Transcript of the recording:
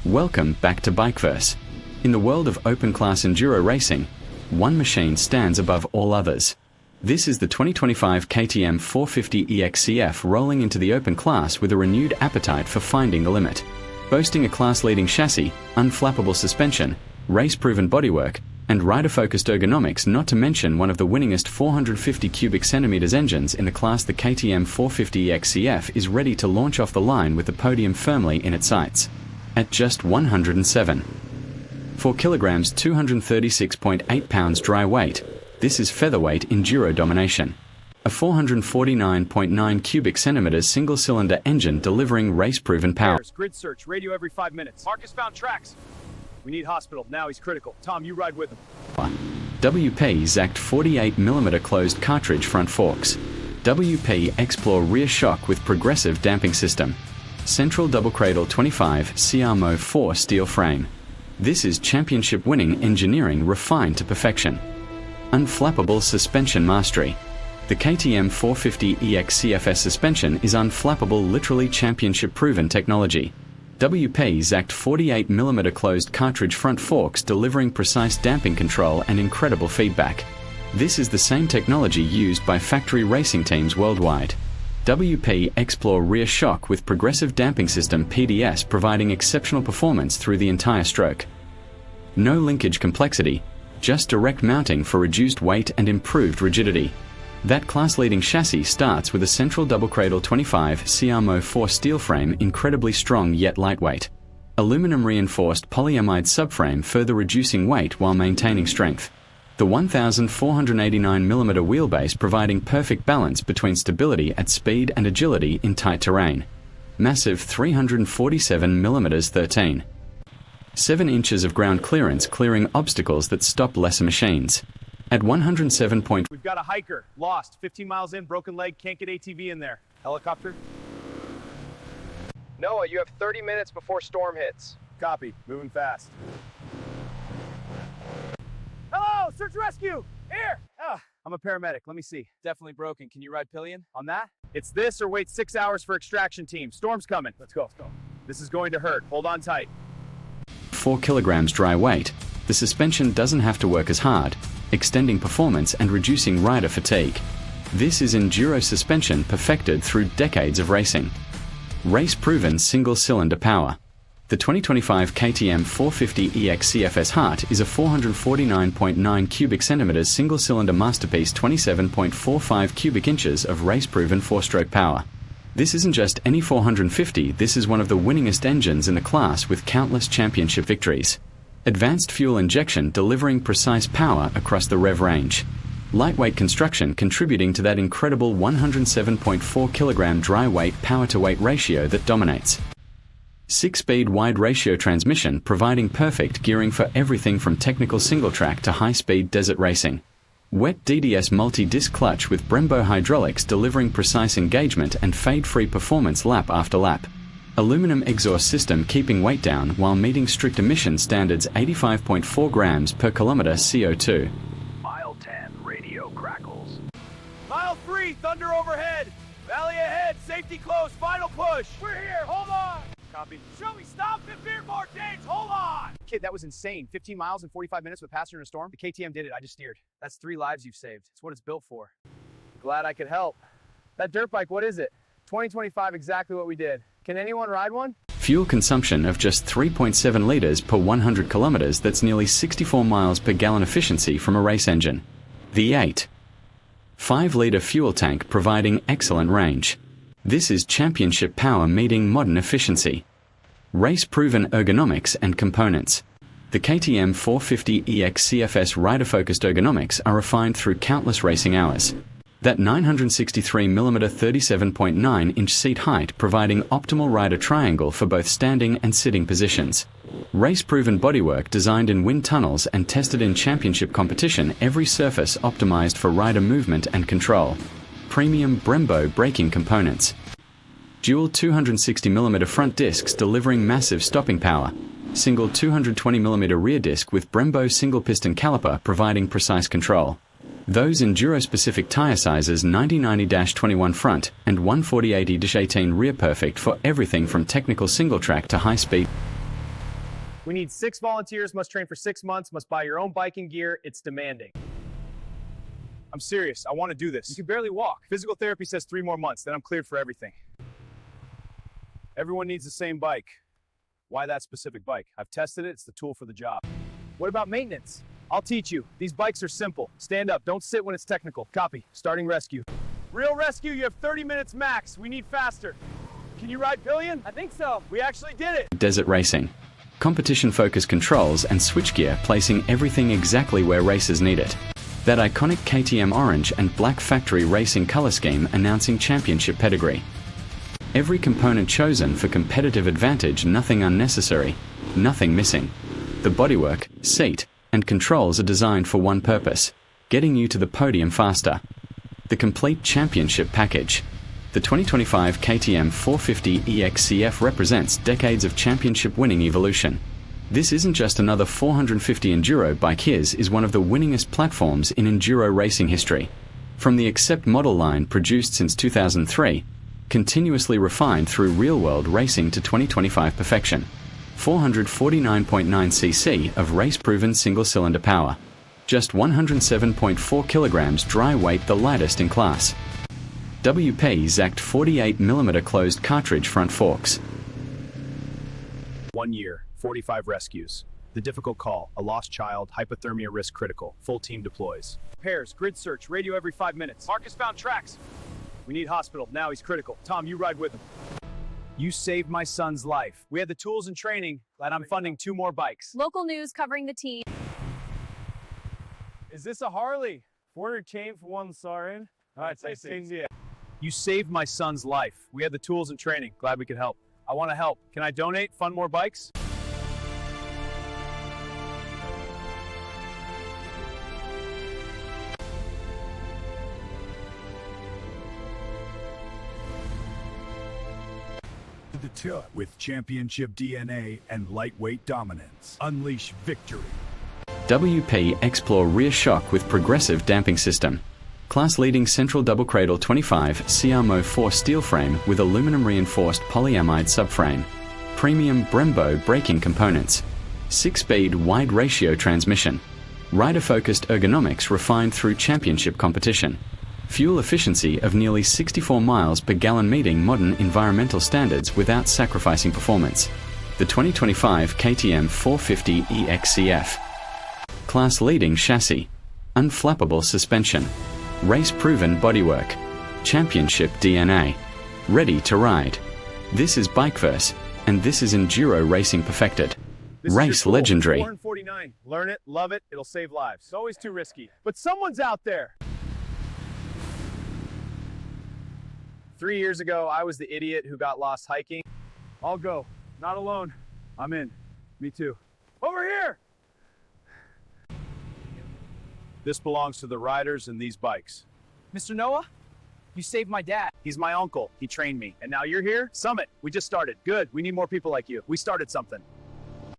Welcome back to BikeVerse. In the world of open-class enduro racing, one machine stands above all others. This is the 2025 KTM 450 EXC-F rolling into the open class with a renewed appetite for finding the limit. Boasting a class-leading chassis, unflappable suspension, race-proven bodywork, and rider-focused ergonomics, not to mention one of the winningest 450 cubic centimeters engines in the class, the KTM 450 EXC-F is ready to launch off the line with the podium firmly in its sights. At just 104 kilograms, 236.8 pounds dry weight, this is featherweight enduro domination. A 449.9 cubic centimeters single-cylinder engine delivering race-proven power. Grid search, radio every 5 minutes. Marcus found tracks. We need hospital. Now he's critical. Tom, you ride with him. WP Zacked 48mm closed cartridge front forks. WP Explore rear shock with progressive damping system. Central double-cradle 25 CRMO 4 steel frame. This is championship-winning engineering refined to perfection. Unflappable suspension mastery. The KTM 450 EXC-F suspension is unflappable, literally championship-proven technology. WP Zacked 48mm closed cartridge front forks delivering precise damping control and incredible feedback. This is the same technology used by factory racing teams worldwide. WP Explore rear shock with progressive damping system PDS, providing exceptional performance through the entire stroke. No linkage complexity, just direct mounting for reduced weight and improved rigidity. That class-leading chassis starts with a central double-cradle 25 CRMO 4 steel frame, incredibly strong yet lightweight. Aluminum-reinforced polyamide subframe, further reducing weight while maintaining strength. The 1,489mm wheelbase, providing perfect balance between stability at speed and agility in tight terrain. Massive 347mm 13. 7 inches of ground clearance, clearing obstacles that stop lesser machines. At 107. We've got a hiker, lost, 15 miles in, broken leg, can't get ATV in there. Helicopter? Noah, you have 30 minutes before storm hits. Copy, moving fast. Hello, search and rescue, here! I'm a paramedic, let me see. Definitely broken, can you ride pillion on that? It's this or wait 6 hours for extraction team. Storm's coming, let's go. This is going to hurt, hold on tight. 4 kilograms dry weight. The suspension doesn't have to work as hard, extending performance and reducing rider fatigue. This is enduro suspension perfected through decades of racing. Race-proven single-cylinder power. The 2025 KTM 450 EXC-F heart is a 449.9 cubic centimeters single-cylinder masterpiece, 27.45 cubic inches of race-proven four-stroke power. This isn't just any 450, this is one of the winningest engines in the class with countless championship victories. Advanced fuel injection delivering precise power across the rev range. Lightweight construction contributing to that incredible 107.4 kilogram dry weight power-to-weight ratio that dominates. 6-speed wide ratio transmission, providing perfect gearing for everything from technical single track to high-speed desert racing. Wet DDS multi-disc clutch with Brembo hydraulics, delivering precise engagement and fade-free performance lap after lap. Aluminum exhaust system keeping weight down while meeting strict emission standards, 85.4 grams per kilometer CO2. Mile 10, radio crackles. Mile 3, thunder overhead. Valley ahead, safety close, final push. We're here, hold on. Copy. Show me stop and veer more change, hold on. Kid, that was insane. 15 miles in 45 minutes with passenger in a storm. The KTM did it, I just steered. That's 3 lives you've saved. It's what it's built for. Glad I could help. That dirt bike, what is it? 2025, exactly what we did. Can anyone ride one? Fuel consumption of just 3.7 liters per 100 kilometers, that's nearly 64 miles per gallon efficiency from a race engine. V8. 5-liter fuel tank providing excellent range. This is championship power meeting modern efficiency. Race-proven ergonomics and components. The KTM 450 EXC-F rider-focused ergonomics are refined through countless racing hours. That 963mm 37.9-inch seat height, providing optimal rider triangle for both standing and sitting positions. Race-proven bodywork designed in wind tunnels and tested in championship competition, every surface optimized for rider movement and control. Premium Brembo braking components. Dual 260mm front discs delivering massive stopping power. Single 220mm rear disc with Brembo single piston caliper providing precise control. Those enduro-specific tire sizes, 90/90-21 front and 140/80-18 rear, perfect for everything from technical single track to high speed. We need 6 volunteers, must train for 6 months, must buy your own bike and gear. It's demanding. I'm serious. I want to do this. You can barely walk. Physical therapy says 3 more months, then I'm cleared for everything. Everyone needs the same bike. Why that specific bike? I've tested it. It's the tool for the job. What about maintenance? I'll teach you. These bikes are simple. Stand up. Don't sit when it's technical. Copy. Starting rescue. Real rescue, you have 30 minutes max. We need faster. Can you ride pillion? I think so. We actually did it. Desert racing. Competition-focused controls and switchgear, placing everything exactly where racers need it. That iconic KTM orange and black factory racing color scheme announcing championship pedigree. Every component chosen for competitive advantage, nothing unnecessary, nothing missing. The bodywork, seat, and controls are designed for one purpose: getting you to the podium faster. The complete championship package. The 2025 KTM 450 EXC-F represents decades of championship-winning evolution. This isn't just another 450 Enduro bike, his is one of the winningest platforms in Enduro racing history. From the Accept model line produced since 2003, continuously refined through real-world racing to 2025 perfection. 449.9cc of race-proven single-cylinder power. Just 107.4 kilograms dry weight, the lightest in class. WP Zacked 48mm closed cartridge front forks. 1 year, 45 rescues. The difficult call, a lost child, hypothermia risk critical. Full team deploys. Pairs, grid search, radio every 5 minutes. Marcus found tracks. We need hospital, now he's critical. Tom, you ride with him. You saved my son's life. We had the tools and training, glad I'm funding 2 more bikes. Local news covering the team. Is this a Harley? 400 chain for one siren. All right, say India. You saved my son's life. We had the tools and training, glad we could help. I want to help. Can I donate? Fund more bikes? The tour with championship DNA and lightweight dominance. Unleash victory. WP Explore rear shock with progressive damping system. Class-leading central double-cradle 25 CRMO 4 steel frame with aluminum-reinforced polyamide subframe. Premium Brembo braking components. 6-speed wide ratio transmission. Rider-focused ergonomics refined through championship competition. Fuel efficiency of nearly 64 miles per gallon, meeting modern environmental standards without sacrificing performance. The 2025 KTM 450 EXC-F. Class-leading chassis. Unflappable suspension. Race-proven bodywork. Championship DNA. Ready to ride. This is BikeVerse, and this is Enduro racing perfected. This Race is your tool. legendary. 449. Learn it, love it, it'll save lives. It's always too risky. But someone's out there. 3 years ago, I was the idiot who got lost hiking. I'll go. Not alone. I'm in. Me too. Over here! This belongs to the riders and these bikes. Mr. Noah, you saved my dad. He's my uncle. He trained me. And now you're here? Summit. We just started. Good. We need more people like you. We started something.